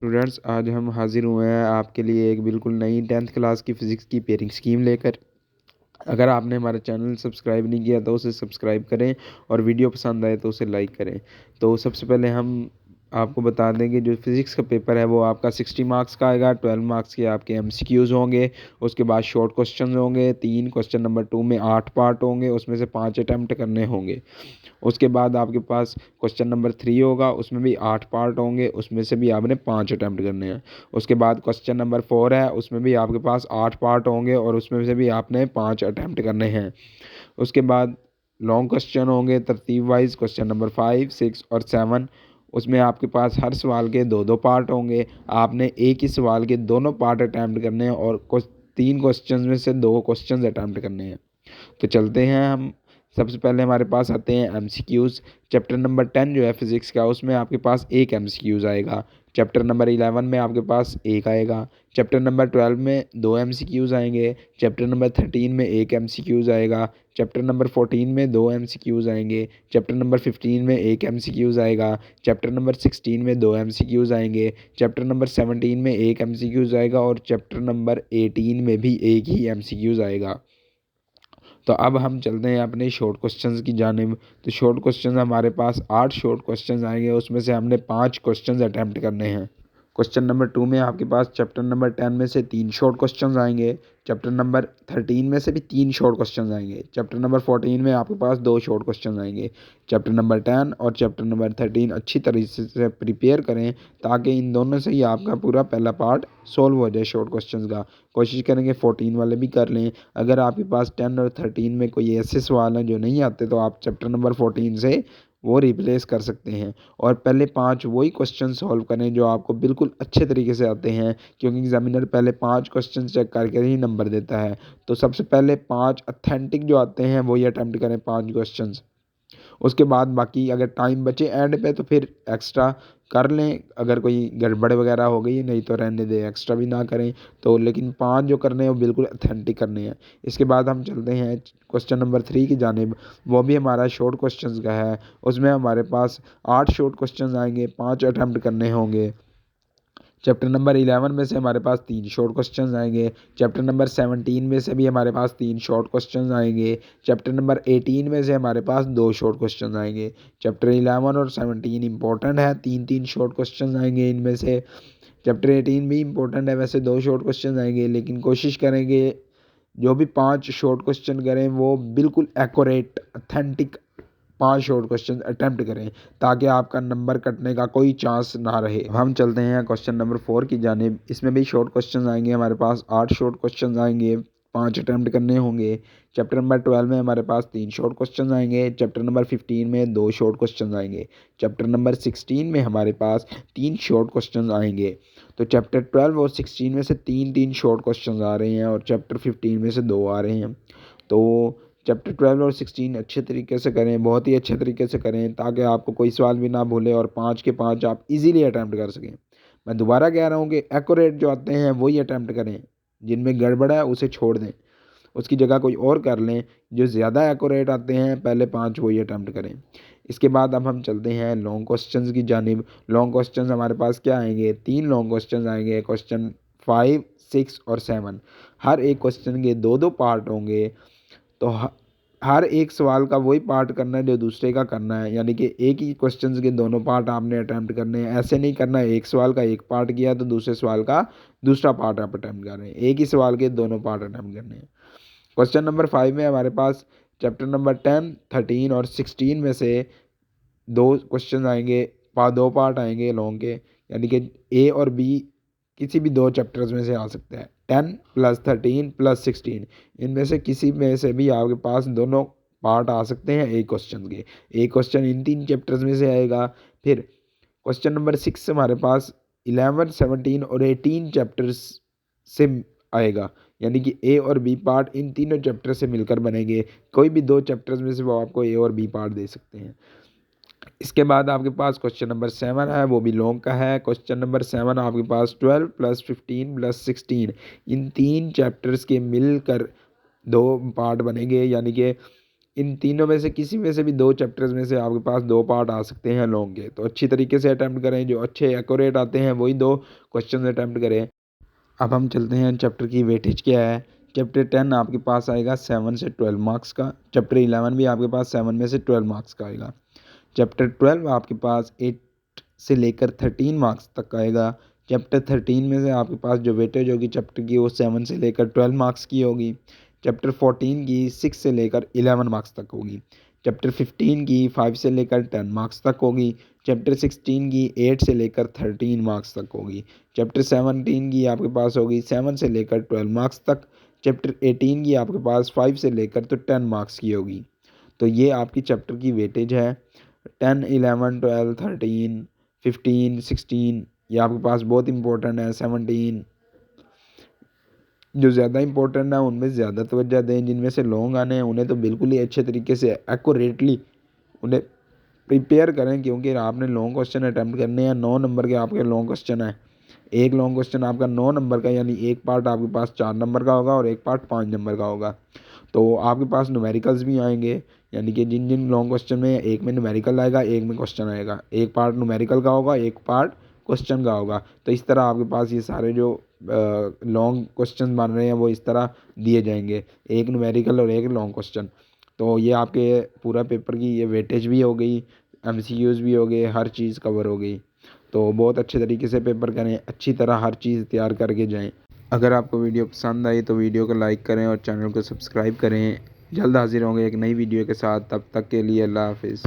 Students, आज हम हाजिर हुए हैं आपके लिए एक बिल्कुल नई 10th क्लास की फ़िज़िक्स की पेयरिंग स्कीम लेकर। अगर आपने हमारा चैनल सब्सक्राइब नहीं किया तो उसे सब्सक्राइब करें और वीडियो पसंद आए तो उसे लाइक करें। तो सबसे पहले हम आपको बता दें कि जो फिज़िक्स का पेपर है वो आपका 60 मार्क्स का आएगा। 12 मार्क्स के आपके एमसीक्यूज़ होंगे। उसके बाद शॉर्ट क्वेश्चन होंगे 3 क्वेश्चन नंबर 2 में 8 पार्ट होंगे, उसमें से 5 अटैम्प्ट करने होंगे। उसके बाद आपके पास क्वेश्चन नंबर 3 होगा, उसमें भी 8 पार्ट होंगे, उसमें से भी आपने 5 अटैम्प्ट करने हैं। उसके बाद क्वेश्चन नंबर 4 है, उसमें भी आपके पास 8 पार्ट होंगे और उसमें से भी आपने 5 अटैम्प्ट करने हैं। उसके बाद लॉन्ग क्वेश्चन होंगे तरतीब वाइज, क्वेश्चन नंबर 5, 6 और 7। उसमें आपके पास हर सवाल के 2-2 पार्ट होंगे। आपने एक ही सवाल के दोनों पार्ट अटैम्प्ट करने हैं और 3 क्वेश्चन में से 2 क्वेश्चन अटैम्प्ट करने हैं। तो चलते हैं हम। सबसे पहले हमारे पास आते हैं एमसीक्यूज़। चैप्टर नंबर 10 जो है फिज़िक्स का, उसमें आपके पास एक एमसीक्यूज़ आएगा। चैप्टर नंबर 11 में आपके पास एक आएगा। चैप्टर नंबर 12 में 2 एमसीक्यूज़ आएंगे। चैप्टर नंबर 13 में एक एमसीक्यूज़ आएगा। चैप्टर नंबर 14 में 2 एमसीक्यूज़ आएंगे। चैप्टर नंबर 15 में एक एमसीक्यूज़ आएगा। चैप्टर नंबर 16 में 2 एमसीक्यूज़ आएंगे। चैप्टर नंबर 17 में एक एमसीक्यूज़ आएगा और चैप्टर नंबर 18 में भी एक ही एमसीक्यूज़ आएगा। तो अब हम चलते हैं अपने शॉर्ट क्वेश्चंस की जानिब। तो शॉर्ट क्वेश्चंस हमारे पास 8 शॉर्ट क्वेश्चंस आएंगे, उसमें से हमने 5 क्वेश्चंस अटैम्प्ट करने हैं। क्वेश्चन नंबर 2 में आपके पास चैप्टर नंबर 10 में से 3 शॉर्ट क्वेश्चंस आएंगे। चैप्टर नंबर 13 में से भी 3 शॉर्ट क्वेश्चंस आएंगे। चैप्टर नंबर 14 में आपके पास 2 शॉर्ट क्वेश्चंस आएंगे। चैप्टर नंबर 10 और चैप्टर नंबर 13 अच्छी तरीके से प्रिपेयर करें ताकि इन दोनों से ही आपका पूरा पहला पार्ट सॉल्व हो जाए शॉर्ट क्वेश्चंस का। कोशिश करेंगे 14 वाले भी कर लें। अगर आपके पास 10 और 13 में कोई ऐसे सवाल हैं जो नहीं आते तो आप चैप्टर नंबर 14 से वो रिप्लेस कर सकते हैं और पहले 5 वही क्वेश्चन सॉल्व करें जो आपको बिल्कुल अच्छे तरीके से आते हैं, क्योंकि एग्जामिनर पहले 5 क्वेश्चन चेक करके ही नंबर देता है। तो सबसे पहले 5 ऑथेंटिक जो आते हैं वही अटैम्प्ट करें 5 क्वेश्चन। उसके बाद बाकी अगर टाइम बचे एंड पे तो फिर एक्स्ट्रा कर लें, अगर कोई गड़बड़ वगैरह हो गई, नहीं तो रहने दें, एक्स्ट्रा भी ना करें। तो लेकिन 5 जो करने हैं वो बिल्कुल अथेंटिक करने हैं। इसके बाद हम चलते हैं क्वेश्चन नंबर 3 की जानिब। वो भी हमारा शॉर्ट क्वेश्चंस का है। उसमें हमारे पास 8 शॉर्ट क्वेश्चंस आएंगे, 5 अटैम्प्ट करने होंगे। चैप्टर नंबर 11 में से हमारे पास 3 शॉर्ट क्वेश्चंस आएंगे। चैप्टर नंबर 17 में से भी हमारे पास 3 शॉर्ट क्वेश्चंस आएंगे। चैप्टर नंबर 18 में से हमारे पास 2 शॉर्ट क्वेश्चंस आएंगे। चैप्टर 11 और 17 इंपॉर्टेंट है, 3-3 शॉर्ट क्वेश्चंस आएंगे इनमें से। चैप्टर 18 भी इंपॉर्टेंट है, वैसे 2 शॉर्ट क्वेश्चंस आएंगे, लेकिन कोशिश करेंगे जो भी 5 शॉर्ट क्वेश्चन करें वो बिल्कुल accurate authentic 5 short question attempt करें ताकि आपका नंबर कटने का कोई चांस ना रहे। हम चलते हैं क्वेश्चन नंबर 4 की जानिब। इसमें भी शॉर्ट क्वेश्चन आएंगे, हमारे पास 8 शॉर्ट क्वेश्चन आएंगे, 5 अटेम्प्ट करने होंगे। चैप्टर नंबर 12 में हमारे पास 3 शॉर्ट क्वेश्चन आएंगे। चैप्टर नंबर 15 में 2 शॉर्ट क्वेश्चन आएंगे। चैप्टर नंबर 16 में हमारे पास 3 शॉर्ट क्वेश्चन आएंगे। तो चैप्टर 12 और 16 में से 3-3 शॉर्ट क्वेश्चन आ रहे हैं और चैप्टर 15 में से 2 आ रहे हैं। तो चैप्टर 12 और 16 अच्छे तरीके से करें, बहुत ही अच्छे तरीके से करें ताकि आपको कोई सवाल भी ना भूले और 5 के 5 आप इजीली अटैम्प्ट कर सकें। मैं दोबारा कह रहा हूँ कि एक्यूरेट जो आते हैं वही अटैम्प्ट करें, जिनमें गड़बड़ है उसे छोड़ दें, उसकी जगह कोई और कर लें। जो ज़्यादा एक्यूरेट आते हैं पहले 5 वही अटैम्प्ट करें। इसके बाद अब हम चलते हैं लॉन्ग क्वेश्चंस की जानिब। लॉन्ग क्वेश्चंस हमारे पास क्या आएंगे, 3 लॉन्ग क्वेश्चंस आएंगे, क्वेश्चन 5, 6 और 7। हर एक क्वेश्चन के 2-2 पार्ट होंगे। तो हर एक सवाल का वही पार्ट करना है जो दूसरे का करना है, यानी कि एक ही क्वेश्चंस के दोनों पार्ट आपने अटैम्प्ट करने हैं। ऐसे नहीं करना है एक सवाल का एक पार्ट किया तो दूसरे सवाल का दूसरा पार्ट आप अटैम्प्ट कर रहे हैं, एक ही सवाल के दोनों पार्ट अटैम्प्ट करने हैं। क्वेश्चन नंबर 5 में हमारे पास चैप्टर नंबर 10, 13 और 16 में से 2 क्वेश्चन आएंगे, 2 पार्ट आएंगे लॉन्ग के, यानी कि ए और बी किसी भी 2 चैप्टर्स में से आ सकता है। 10 प्लस 13 प्लस 16 इनमें से किसी में से भी आपके पास दोनों पार्ट आ सकते हैं एक क्वेश्चन के। एक क्वेश्चन इन 3 चैप्टर्स में से आएगा। फिर क्वेश्चन नंबर 6 हमारे पास 11, 17 और 18 चैप्टर्स से आएगा, यानी कि ए और बी पार्ट इन तीनों चैप्टर से मिलकर बनेंगे। कोई भी 2 चैप्टर्स में से वो आपको ए और बी पार्ट दे सकते हैं। इसके बाद आपके पास क्वेश्चन नंबर 7 है, वो भी लॉन्ग का है। क्वेश्चन नंबर 7 आपके पास 12 प्लस 15 प्लस 16 इन 3 चैप्टर्स के मिलकर 2 पार्ट बनेंगे, यानी कि इन तीनों में से किसी में से भी 2 चैप्टर्स में से आपके पास 2 पार्ट आ सकते हैं लॉन्ग के। तो अच्छी तरीके से अटेम्प्ट करें, जो अच्छे एक्यूरेट आते हैं वही 2 क्वेश्चन अटेम्प्ट करें। अब हम चलते हैं चैप्टर की वेटेज क्या है। चैप्टर 10 आपके पास आएगा 7 से 12 मार्क्स का। चैप्टर 11 भी आपके पास 7 में से 12 मार्क्स का आएगा। चैप्टर 12 आपके पास 8 से लेकर 13 मार्क्स तक आएगा। चैप्टर 13 में से आपके पास जो वेटेज होगी चैप्टर की वो 7 से लेकर 12 मार्क्स की होगी। चैप्टर 14 की 6 से लेकर 11 मार्क्स तक होगी। चैप्टर 15 की 5 से लेकर 10 मार्क्स तक होगी। चैप्टर 16 की 8 से लेकर 13 मार्क्स तक होगी। चैप्टर 17 की आपके पास होगी 7 से लेकर 12 मार्क्स तक। चैप्टर 18 की आपके पास 5 से लेकर तो 10 मार्क्स की होगी। तो ये आपकी चैप्टर की वेटेज है। 10, 11, 12, 13, 15, 16 ये आपके पास बहुत इंपॉर्टेंट है। 17 जो ज़्यादा इंपॉर्टेंट है उनमें ज़्यादा तवज्जो दें। जिनमें से लॉन्ग आने हैं उन्हें तो बिल्कुल ही अच्छे तरीके से एक्यूरेटली उन्हें प्रिपेयर करें, क्योंकि आपने लॉन्ग क्वेश्चन अटैम्प्ट करने हैं। 9 नंबर के आपके लॉन्ग क्वेश्चन है। एक लॉन्ग क्वेश्चन आपका 9 नंबर का, यानी एक पार्ट आपके पास 4 नंबर का होगा और एक पार्ट 5 नंबर का होगा। तो आपके पास न्यूमेरिकल्स भी आएंगे, यानी कि जिन जिन लॉन्ग क्वेश्चन में एक में न्यूमेरिकल आएगा, एक में क्वेश्चन आएगा। एक पार्ट न्यूमेरिकल का होगा, एक पार्ट क्वेश्चन का होगा। तो इस तरह आपके पास ये सारे जो लॉन्ग क्वेश्चन बन रहे हैं वो इस तरह दिए जाएंगे, एक न्यूमेरिकल और एक लॉन्ग क्वेश्चन। तो ये आपके पूरा पेपर की ये वेटेज भी हो गई, एमसीक्यूज़ भी हो गए, हर चीज़ कवर हो गई। तो बहुत अच्छे तरीके से पेपर करें, अच्छी तरह हर चीज़ तैयार करके जाएं। अगर आपको वीडियो पसंद आई तो वीडियो को लाइक करें और चैनल को सब्सक्राइब करें। जल्द हाजिर होंगे एक नई वीडियो के साथ, तब तक के लिए अल्लाह हाफिज़।